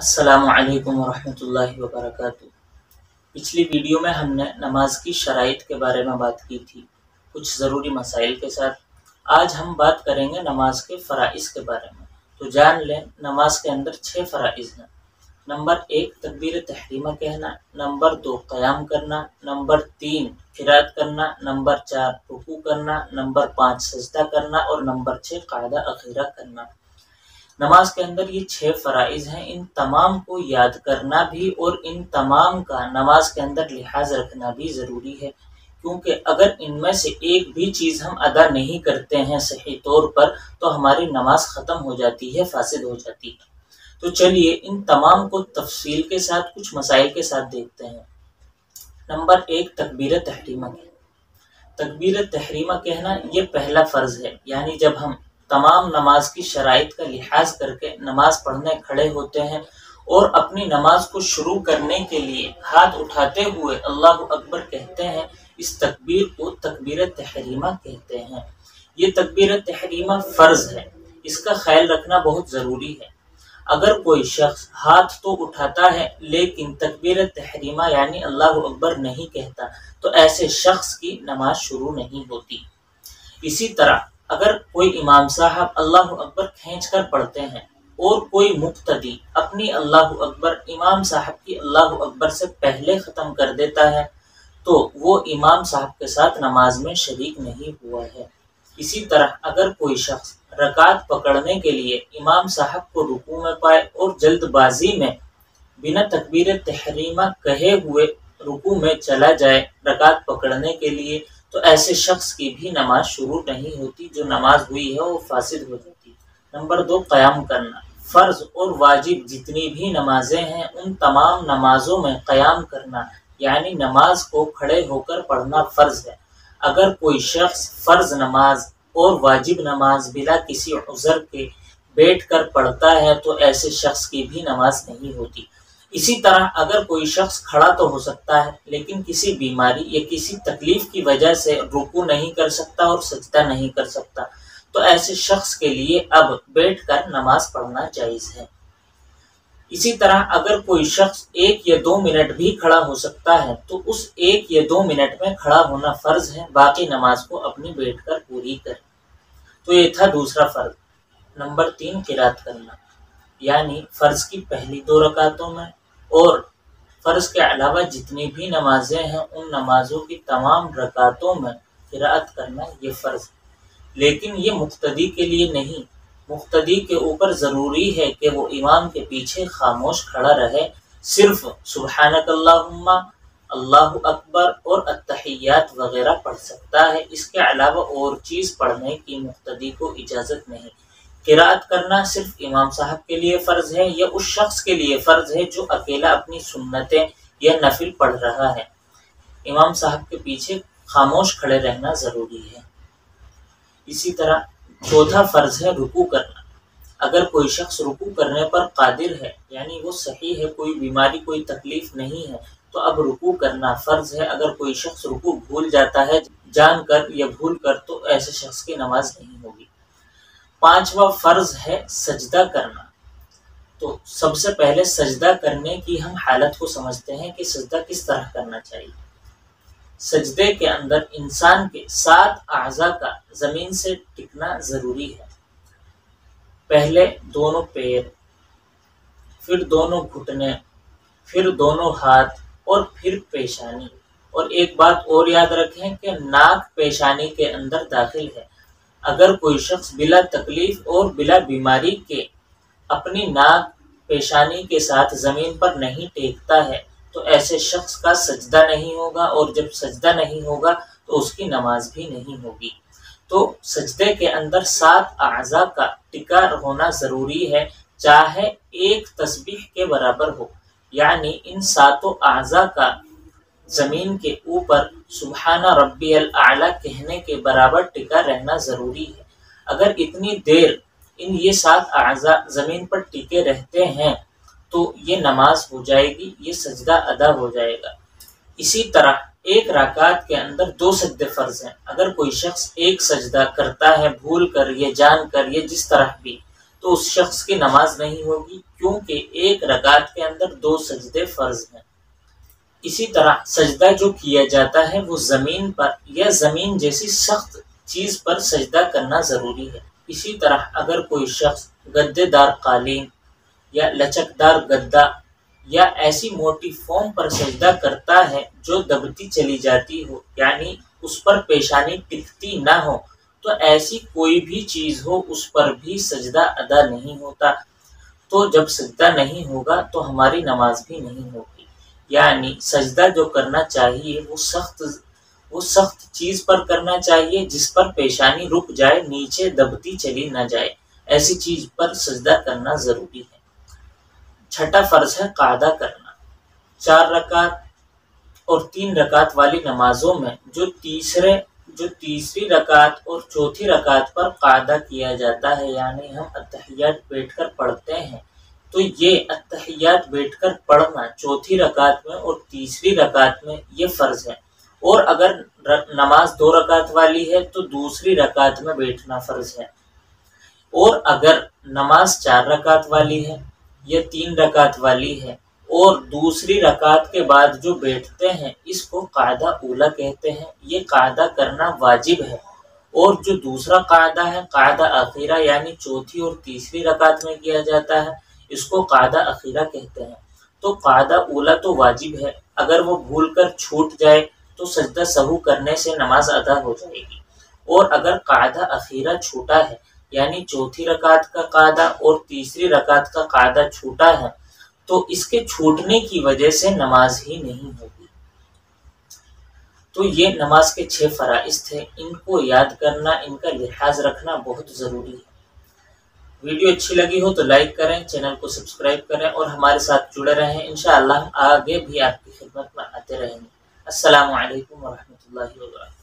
السلام علیکم ورحمۃ اللہ وبرکاتہ۔ پچھلی ویڈیو میں ہم نے نماز کی شرائط کے بارے میں بات کی تھی، کچھ ضروری مسائل کے ساتھ۔ آج ہم بات کریں گے نماز کے فرائض کے بارے میں۔ تو جان لیں نماز کے اندر 6 فرائض ہیں۔ نمبر 1 تکبیر تحریمہ کہنا، نمبر 2 قیام کرنا، نمبر 3 قرات کرنا، نمبر 4 رکوع کرنا، نمبر 5 سجدہ کرنا اور نمبر 6 قاعدہ اخیرہ کرنا۔ نماز کے اندر یہ 6 فرائض ہیں، ان تمام کو یاد کرنا بھی اور ان تمام کا نماز کے اندر لحاظ رکھنا بھی ضروری ہے، کیونکہ اگر ان میں سے ایک بھی چیز ہم ادا نہیں کرتے ہیں صحیح طور پر تو ہماری نماز ختم ہو جاتی ہے، فاسد ہو جاتی ہے۔ تو چلیے ان تمام کو تفصیل کے ساتھ کچھ مسائل کے ساتھ دیکھتے ہیں۔ نمبر 1 تکبیر تحریمہ کہنا۔ تکبیر تحریمہ کہنا یہ پہلا فرض ہے، یعنی جب ہم تمام نماز کی شرائط کا لحاظ کر کے نماز پڑھنے کھڑے ہوتے ہیں اور اپنی نماز کو شروع کرنے کے لیے ہاتھ اٹھاتے ہوئے اللہ اکبر کہتے ہیں، اس تکبیر کو تکبیر تحریمہ کہتے ہیں۔ یہ تکبیر تحریمہ فرض ہے، اس کا خیال رکھنا بہت ضروری ہے۔ اگر کوئی شخص ہاتھ تو اٹھاتا ہے لیکن تکبیر تحریمہ یعنی اللہ اکبر نہیں کہتا تو ایسے شخص کی نماز شروع نہیں ہوتی۔ اسی طرح اگر کوئی امام صاحب اللہ اکبر کھینچ کر پڑھتے ہیں اور کوئی مقتدی اپنی اللہ اکبر امام صاحب کی اللہ اکبر سے پہلے ختم کر دیتا ہے تو وہ امام صاحب کے ساتھ نماز میں شریک نہیں ہوا ہے۔ اسی طرح اگر کوئی شخص رکعت پکڑنے کے لیے امام صاحب کو رکوع میں پائے اور جلد بازی میں بنا تکبیر تحریمہ کہے ہوئے رکوع میں چلا جائے رکعت پکڑنے کے لیے تو ایسے شخص کی بھی نماز شروع نہیں ہوتی، جو نماز ہوئی ہے وہ فاسد ہو جاتی۔ نمبر 2 قیام کرنا۔ فرض اور واجب جتنی بھی نمازیں ہیں ان تمام نمازوں میں قیام کرنا یعنی نماز کو کھڑے ہو کر پڑھنا فرض ہے۔ اگر کوئی شخص فرض نماز اور واجب نماز بلا کسی عذر کے بیٹھ کر پڑھتا ہے تو ایسے شخص کی بھی نماز نہیں ہوتی۔ اسی طرح اگر کوئی شخص کھڑا تو ہو سکتا ہے لیکن کسی بیماری یا کسی تکلیف کی وجہ سے رکوع نہیں کر سکتا اور سجدہ نہیں کر سکتا تو ایسے شخص کے لیے اب بیٹھ کر نماز پڑھنا جائز ہے۔ اسی طرح اگر کوئی شخص 1 یا 2 منٹ بھی کھڑا ہو سکتا ہے تو اس 1 یا 2 منٹ میں کھڑا ہونا فرض ہے، باقی نماز کو اپنی بیٹھ کر پوری کرے۔ تو یہ تھا دوسرا فرض۔ نمبر 3 قرات کرنا، یعنی فرض کی پہلی 2 رکعتوں میں اور فرض کے علاوہ جتنی بھی نمازیں ہیں ان نمازوں کی تمام رکعتوں میں قرات کرنا یہ فرض ہے، لیکن یہ مقتدی کے لیے نہیں۔ مقتدی کے اوپر ضروری ہے کہ وہ امام کے پیچھے خاموش کھڑا رہے، صرف سبحانک اللہم، اللہ اکبر اور التحیات وغیرہ پڑھ سکتا ہے، اس کے علاوہ اور چیز پڑھنے کی مقتدی کو اجازت نہیں۔ قرات کرنا صرف امام صاحب کے لیے فرض ہے یا اس شخص کے لیے فرض ہے جو اکیلا اپنی سنتیں یا نفل پڑھ رہا ہے۔ امام صاحب کے پیچھے خاموش کھڑے رہنا ضروری ہے۔ اسی طرح چوتھا فرض ہے رکوع کرنا۔ اگر کوئی شخص رکوع کرنے پر قادر ہے یعنی وہ صحیح ہے، کوئی بیماری کوئی تکلیف نہیں ہے تو اب رکوع کرنا فرض ہے۔ اگر کوئی شخص رکوع بھول جاتا ہے جان کر یا بھول کر تو ایسے شخص کی نماز نہیں ہوگی۔ 5واں فرض ہے سجدہ کرنا۔ تو سب سے پہلے سجدہ کرنے کی ہم حالت کو سمجھتے ہیں کہ سجدہ کس طرح کرنا چاہیے۔ سجدے کے اندر انسان کے 7 اعضاء کا زمین سے ٹکنا ضروری ہے۔ پہلے دونوں پیر، پھر دونوں گھٹنے، پھر دونوں ہاتھ اور پھر پیشانی۔ اور ایک بات اور یاد رکھیں کہ ناک پیشانی کے اندر داخل ہے۔ اگر کوئی شخص بلا تکلیف اور بلا بیماری کے اپنی ناک پیشانی کے ساتھ زمین پر نہیں ٹیکتا ہے تو ایسے شخص کا سجدہ نہیں ہوگا، اور جب سجدہ نہیں ہوگا تو اس کی نماز بھی نہیں ہوگی۔ تو سجدے کے اندر 7 اعضاء کا ٹکا ہونا ضروری ہے، چاہے ایک تسبیح کے برابر ہو، یعنی ان 7 اعضاء کا زمین کے اوپر سبحان ربی الاعلی کہنے کے برابر ٹکا رہنا ضروری ہے۔ اگر اتنی دیر یہ 7 اعضاء زمین پر ٹکے رہتے ہیں تو یہ نماز ہو جائے گی، یہ سجدہ ادا ہو جائے گا۔ اسی طرح ایک رکعت کے اندر 2 سجدے فرض ہیں۔ اگر کوئی شخص ایک سجدہ کرتا ہے بھول کر یا جان کر یا جس طرح بھی تو اس شخص کی نماز نہیں ہوگی، کیونکہ ایک رکعت کے اندر 2 سجدے فرض ہیں۔ اسی طرح سجدہ جو کیا جاتا ہے وہ زمین پر یا زمین جیسی سخت چیز پر سجدہ کرنا ضروری ہے۔ اسی طرح اگر کوئی شخص گدے دار قالین یا لچکدار گدا یا ایسی موٹی فوم پر سجدہ کرتا ہے جو دبتی چلی جاتی ہو، یعنی اس پر پیشانی ٹکتی نہ ہو، تو ایسی کوئی بھی چیز ہو اس پر بھی سجدہ ادا نہیں ہوتا۔ تو جب سجدہ نہیں ہوگا تو ہماری نماز بھی نہیں ہوگی۔ یعنی سجدہ جو کرنا چاہیے وہ سخت چیز پر کرنا چاہیے جس پر پیشانی رک جائے، نیچے دبتی چلی نہ جائے، ایسی چیز پر سجدہ کرنا ضروری ہے۔ چھٹا فرض ہے قعدہ کرنا۔ 4 رکعت اور 3 رکعت والی نمازوں میں جو تیسری رکعت اور چوتھی رکعت پر قعدہ کیا جاتا ہے، یعنی ہم اتحیات بیٹھ کر پڑھتے ہیں، تو یہ اتحیات بیٹھ کر پڑھنا چوتھی رکعت میں اور تیسری رکعت میں یہ فرض ہے۔ اور اگر نماز 2 رکعت والی ہے تو دوسری رکعت میں بیٹھنا فرض ہے۔ اور اگر نماز 4 رکعت والی ہے یا 3 رکعت والی ہے اور دوسری رکعت کے بعد جو بیٹھتے ہیں اس کو قاعدہ اولا کہتے ہیں، یہ قاعدہ کرنا واجب ہے۔ اور جو دوسرا قاعدہ ہے قاعدہ اخیرہ، یعنی چوتھی اور تیسری رکعت میں کیا جاتا ہے، اس کو قاعدہ اخیرہ کہتے ہیں۔ تو قاعدہ اولا تو واجب ہے، اگر وہ بھول کر چھوٹ جائے تو سجدہ سہو کرنے سے نماز ادا ہو جائے گی۔ اور اگر قاعدہ اخیرہ چھوٹا ہے، یعنی چوتھی رکعت کا قاعدہ اور تیسری رکعت کا قاعدہ چھوٹا ہے، تو اس کے چھوٹنے کی وجہ سے نماز ہی نہیں ہوگی۔ تو یہ نماز کے 6 فرائض تھے، ان کو یاد کرنا، ان کا لحاظ رکھنا بہت ضروری ہے۔ ویڈیو اچھی لگی ہو تو لائک کریں، چینل کو سبسکرائب کریں اور ہمارے ساتھ جڑے رہیں۔ انشاءاللہ ہم آگے بھی آپ کی خدمت میں آتے رہیں گے۔ السلام علیکم ورحمۃ اللہ وبرکاتہ۔